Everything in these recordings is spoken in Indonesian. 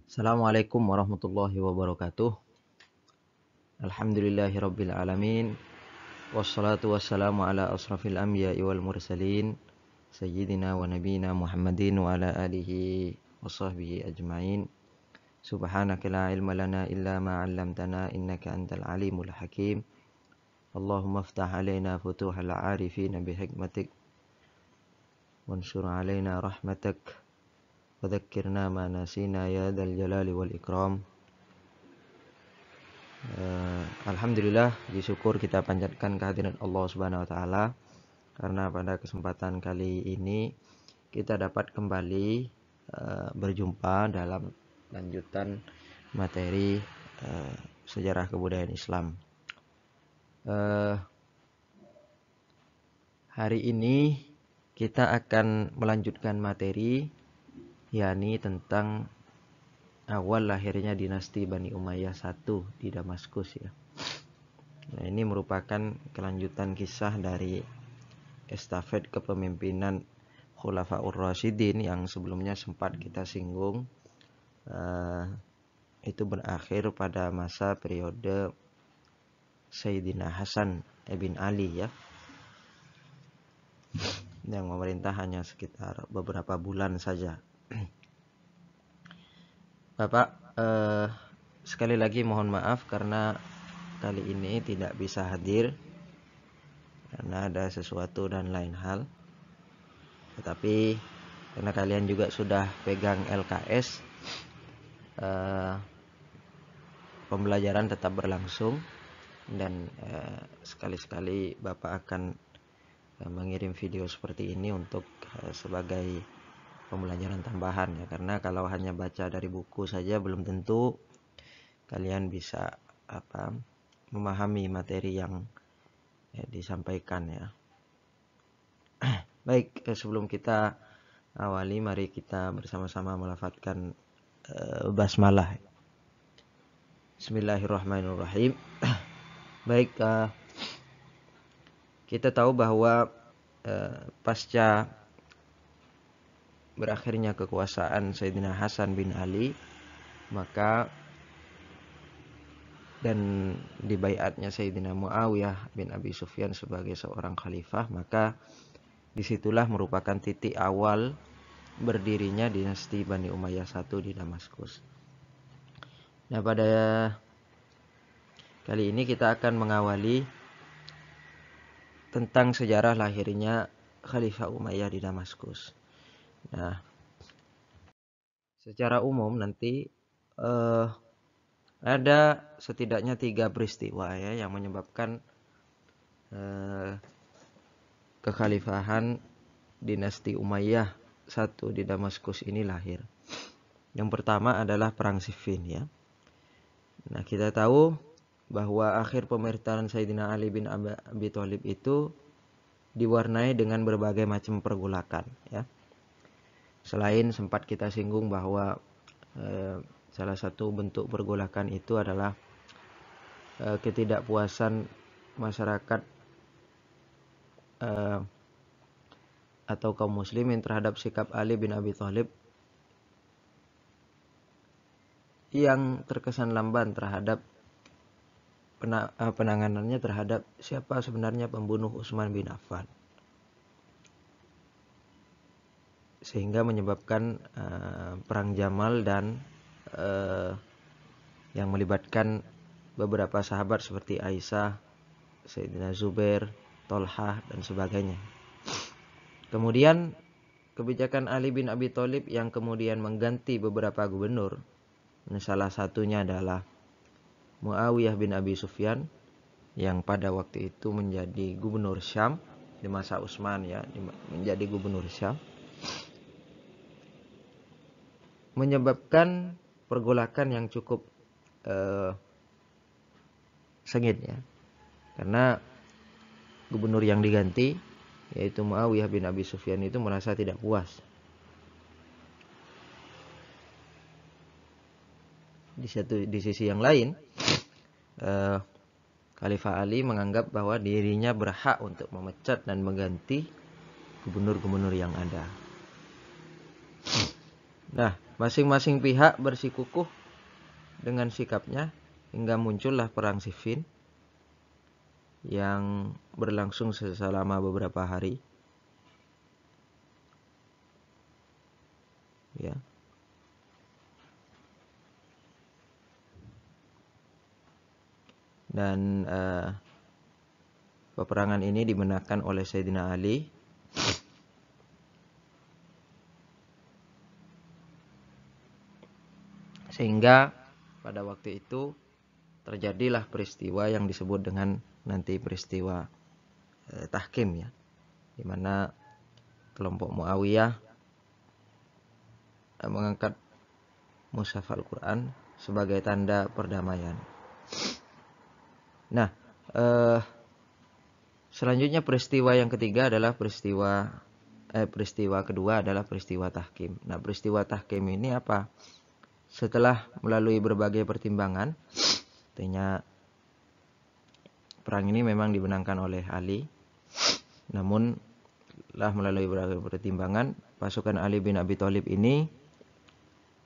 Assalamualaikum warahmatullahi wabarakatuh. Alhamdulillahirabbil alamin. Wassalatu wassalamu ala asrafil anbiya'i wal mursalin sayyidina wa nabiyina Muhammadin wa ala alihi wa sahbihi ajmain. Subhanaka la ilma lana illa ma 'allamtana innaka antal alimul hakim. Allahumma iftah alaina futuhal 'arifin bihikmatik wansur alaina rahmatak wa dhakkirna ma nasina ya dzal jalali wal ikram. Alhamdulillah, syukur kita panjatkan kehadiran Allah Subhanahu wa taala karena pada kesempatan kali ini kita dapat kembali berjumpa dalam lanjutan materi sejarah kebudayaan Islam. Hari ini kita akan melanjutkan materi yakni tentang awal lahirnya dinasti Bani Umayyah I di Damaskus ya. Nah, ini merupakan kelanjutan kisah dari estafet kepemimpinan Khulafaur Rasyidin yang sebelumnya sempat kita singgung. Itu berakhir pada masa periode Sayyidina Hasan bin Ali ya, yang memerintah hanya sekitar beberapa bulan saja. Bapak, sekali lagi mohon maaf karena kali ini tidak bisa hadir karena ada sesuatu dan lain hal. Tetapi karena kalian juga sudah pegang LKS, pembelajaran tetap berlangsung dan sekali-sekali Bapak akan mengirim video seperti ini untuk sebagai pembelajaran tambahan ya, karena kalau hanya baca dari buku saja belum tentu kalian bisa memahami materi yang disampaikan ya. Baik, sebelum kita awali mari kita bersama-sama melafadzkan basmalah. Bismillahirrahmanirrahim. Baik, kita tahu bahwa pasca berakhirnya kekuasaan Sayyidina Hasan bin Ali, maka dan dibaiatnya Sayyidina Muawiyah bin Abi Sufyan sebagai seorang khalifah, maka disitulah merupakan titik awal berdirinya dinasti Bani Umayyah I di Damaskus. Nah, pada kali ini kita akan mengawali tentang sejarah lahirnya Khalifah Umayyah di Damaskus. Nah, secara umum nanti ada setidaknya 3 peristiwa ya yang menyebabkan kekhalifahan dinasti Umayyah I di Damaskus ini lahir. Yang pertama adalah Perang Siffin ya. Nah, kita tahu bahwa akhir pemerintahan Sayyidina Ali bin Abi Thalib itu diwarnai dengan berbagai macam pergolakan ya. Selain sempat kita singgung bahwa salah satu bentuk pergolakan itu adalah ketidakpuasan masyarakat atau kaum muslimin terhadap sikap Ali bin Abi Thalib yang terkesan lamban terhadap penanganannya terhadap siapa sebenarnya pembunuh Utsman bin Affan, sehingga menyebabkan perang Jamal dan yang melibatkan beberapa sahabat seperti Aisyah, Sayyidina Zubair, Tolhah dan sebagainya. Kemudian kebijakan Ali bin Abi Thalib yang kemudian mengganti beberapa gubernur. Salah satunya adalah Muawiyah bin Abi Sufyan yang pada waktu itu menjadi gubernur Syam di masa Utsman ya, menjadi gubernur Syam, menyebabkan pergolakan yang cukup sengit ya. Karena gubernur yang diganti yaitu Muawiyah bin Abi Sufyan itu merasa tidak puas. Di sisi yang lain, Khalifah Ali menganggap bahwa dirinya berhak untuk memecat dan mengganti gubernur-gubernur yang ada. Nah, Masing-masing pihak bersikukuh dengan sikapnya hingga muncullah perang Siffin yang berlangsung selama beberapa hari. Ya. Dan peperangan ini dimenangkan oleh Sayyidina Ali. Sehingga pada waktu itu terjadilah peristiwa yang disebut dengan nanti peristiwa tahkim, ya, di mana kelompok Muawiyah mengangkat mushaf Al-Quran sebagai tanda perdamaian. Nah, selanjutnya peristiwa yang ketiga adalah peristiwa kedua adalah peristiwa tahkim. Nah, peristiwa tahkim ini apa? Setelah melalui berbagai pertimbangan, artinya perang ini memang dimenangkan oleh Ali, namun telah melalui berbagai pertimbangan, pasukan Ali bin Abi Thalib ini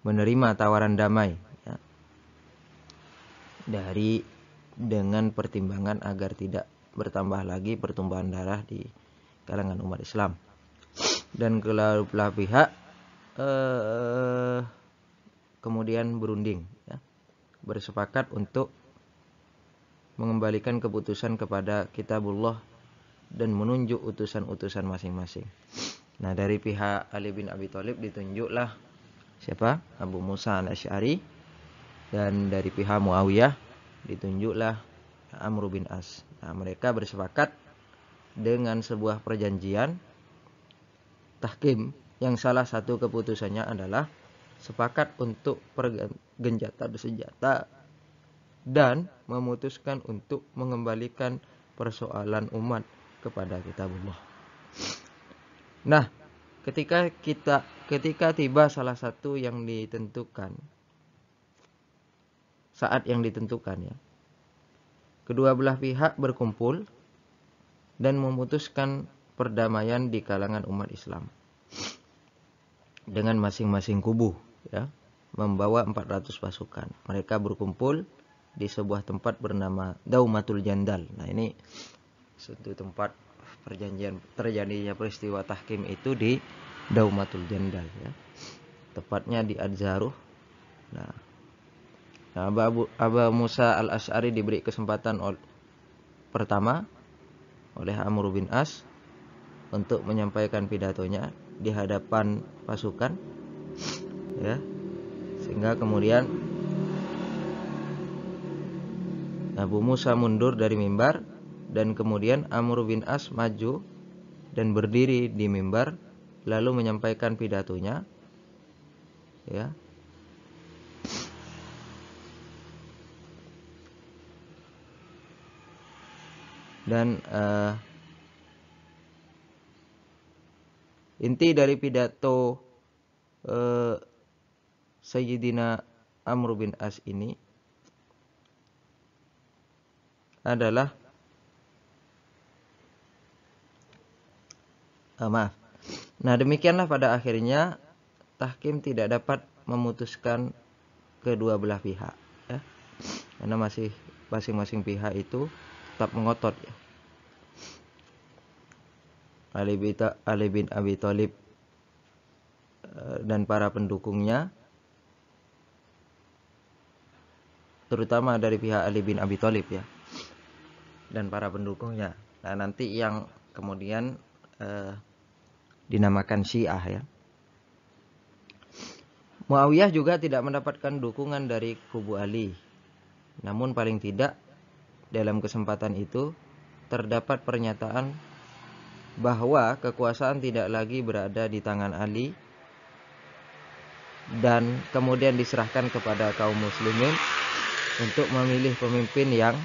menerima tawaran damai, ya, dengan pertimbangan agar tidak bertambah lagi pertumpahan darah di kalangan umat Islam. Dan kedua belah pihak kemudian berunding, ya, bersepakat untuk mengembalikan keputusan kepada Kitabullah dan menunjuk utusan-utusan masing-masing. Nah, dari pihak Ali bin Abi Thalib ditunjuklah siapa? Abu Musa al-Asy'ari, dan dari pihak Muawiyah ditunjuklah Amr bin As. Nah, mereka bersepakat dengan sebuah perjanjian tahkim yang salah satu keputusannya adalah sepakat untuk pergencatan senjata dan memutuskan untuk mengembalikan persoalan umat kepada Kitabullah. Nah, ketika tiba salah satu yang ditentukan, saat yang ditentukan, ya, kedua belah pihak berkumpul dan memutuskan perdamaian di kalangan umat Islam dengan masing-masing kubu, ya, membawa 400 pasukan. Mereka berkumpul di sebuah tempat bernama Daumatul Jandal. Nah, ini suatu tempat terjadinya peristiwa tahkim itu di Daumatul Jandal, ya. Tepatnya di Adzaruh. Nah, Abu Musa al-Asy'ari diberi kesempatan pertama oleh Amr bin As untuk menyampaikan pidatonya di hadapan pasukan, ya, sehingga kemudian Abu Musa mundur dari mimbar dan kemudian Amr bin As maju dan berdiri di mimbar lalu menyampaikan pidatonya, ya. Dan inti dari pidato Sayyidina Amr bin As ini adalah Nah, demikianlah pada akhirnya tahkim tidak dapat memutuskan kedua belah pihak, ya, karena masih masing-masing pihak itu tetap mengotot, ya. Ali bin Abi Thalib dan para pendukungnya, terutama dari pihak Ali bin Abi Thalib, ya, dan para pendukungnya. Nah, nanti yang kemudian dinamakan Syiah, ya. Muawiyah juga tidak mendapatkan dukungan dari kubu Ali. Namun paling tidak dalam kesempatan itu terdapat pernyataan bahwa kekuasaan tidak lagi berada di tangan Ali dan kemudian diserahkan kepada kaum muslimin untuk memilih pemimpin yang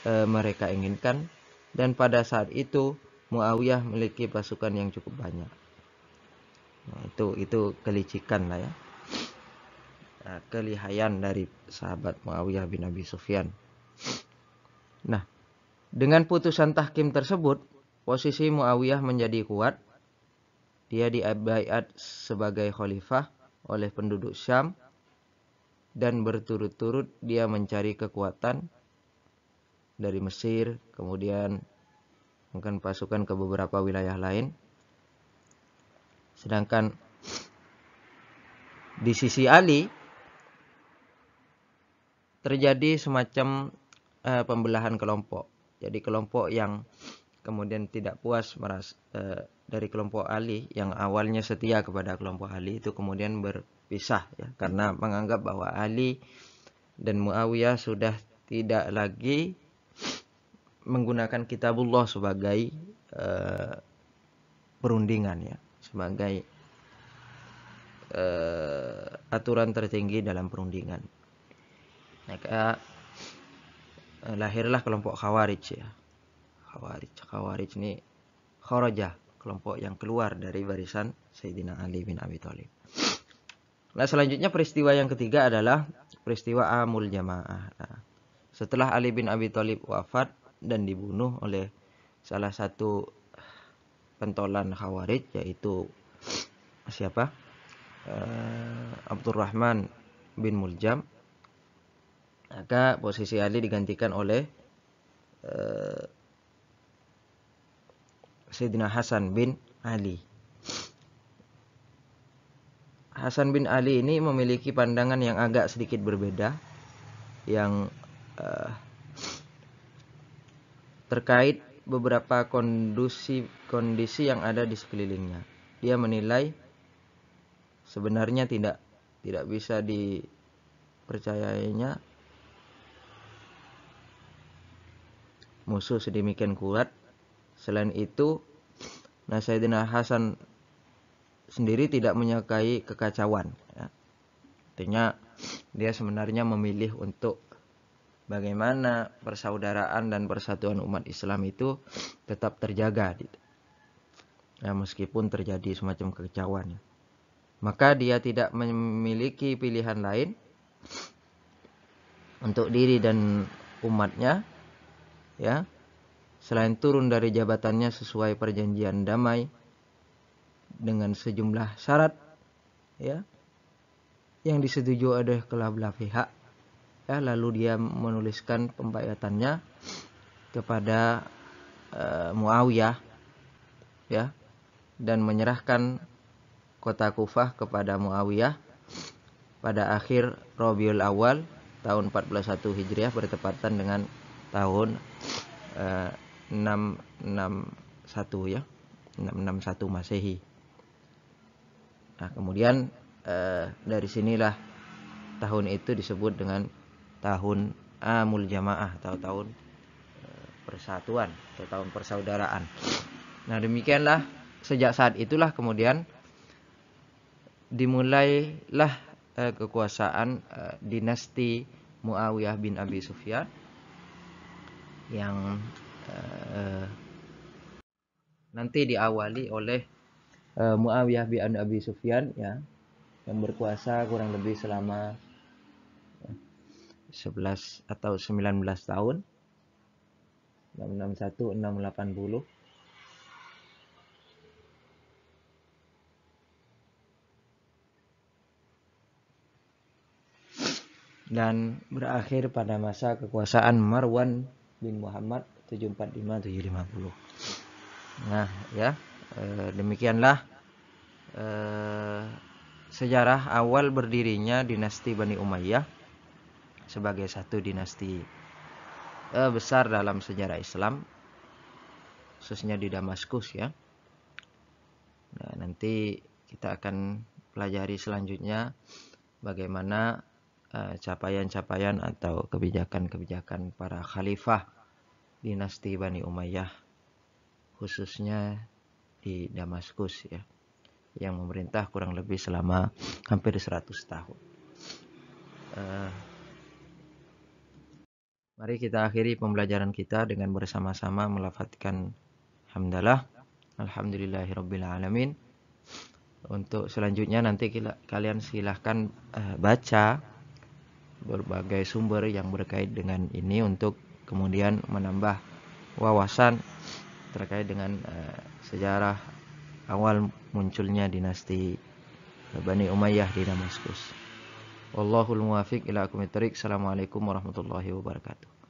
mereka inginkan, dan pada saat itu Muawiyah memiliki pasukan yang cukup banyak. Nah, itu kelicikan lah, ya. Nah, kelihayan dari sahabat Muawiyah bin Abi Sufyan. Nah, dengan putusan tahkim tersebut, posisi Muawiyah menjadi kuat. Dia dibaiat sebagai khalifah oleh penduduk Syam, dan berturut-turut dia mencari kekuatan dari Mesir, kemudian mungkin pasukan ke beberapa wilayah lain. Sedangkan di sisi Ali terjadi semacam pembelahan kelompok. Jadi kelompok yang kemudian tidak puas dari kelompok Ali yang awalnya setia kepada kelompok Ali itu kemudian berpisah ya, karena menganggap bahwa Ali dan Muawiyah sudah tidak lagi menggunakan kitabullah sebagai perundingan ya, sebagai aturan tertinggi dalam perundingan. Maka lahirlah kelompok Khawarij ya. Khawarij ini kharaja, kelompok yang keluar dari barisan Sayyidina Ali bin Abi Thalib. Nah, selanjutnya peristiwa yang ketiga adalah peristiwa Amul Jamaah. Nah, setelah Ali bin Abi Thalib wafat dan dibunuh oleh salah satu pentolan Khawarij, yaitu siapa? Abdurrahman bin Muljam. Maka posisi Ali digantikan oleh Sayyidina Hasan bin Ali. Hasan bin Ali ini memiliki pandangan yang agak sedikit berbeda, yang terkait beberapa kondisi yang ada di sekelilingnya. Dia menilai sebenarnya tidak bisa dipercayainya musuh sedemikian kuat. Selain itu, Sayyidina Hasan sendiri tidak menyukai kekacauan ya. Artinya dia sebenarnya memilih untuk bagaimana persaudaraan dan persatuan umat Islam itu tetap terjaga ya, meskipun terjadi semacam kekacauan ya. Maka dia tidak memiliki pilihan lain untuk diri dan umatnya ya, selain turun dari jabatannya sesuai perjanjian damai dengan sejumlah syarat ya yang disetujui oleh kedua belah pihak ya, lalu dia menuliskan pembaiatannya kepada Muawiyah ya, dan menyerahkan kota Kufah kepada Muawiyah pada akhir Rabiul Awal tahun 401 Hijriah bertepatan dengan tahun 661 ya, 661 Masehi. Nah, kemudian dari sinilah tahun itu disebut dengan tahun Amul Jamaah atau tahun persatuan atau tahun persaudaraan. Nah, demikianlah sejak saat itulah kemudian dimulailah kekuasaan dinasti Muawiyah bin Abi Sufyan yang nanti diawali oleh Muawiyah bin Abi Sufyan ya, yang berkuasa kurang lebih selama 11 atau 19 tahun, 661 680. Dan berakhir pada masa kekuasaan Marwan bin Muhammad 745-750. Nah ya, demikianlah sejarah awal berdirinya dinasti Bani Umayyah sebagai satu dinasti besar dalam sejarah Islam, khususnya di Damaskus ya. Nah, nanti kita akan pelajari selanjutnya bagaimana capaian-capaian atau kebijakan-kebijakan para khalifah dinasti Bani Umayyah, khususnya di Damaskus ya, yang memerintah kurang lebih selama hampir 100 tahun. Mari kita akhiri pembelajaran kita dengan bersama-sama melafadzkan hamdalah, alhamdulillahirabbil alamin. Untuk selanjutnya nanti kalian silahkan baca berbagai sumber yang berkait dengan ini untuk kemudian menambah wawasan terkait dengan sejarah awal munculnya dinasti Bani Umayyah di Damaskus. Wallahul muwafiq ila aqwamit thoriq. Assalamualaikum warahmatullahi wabarakatuh.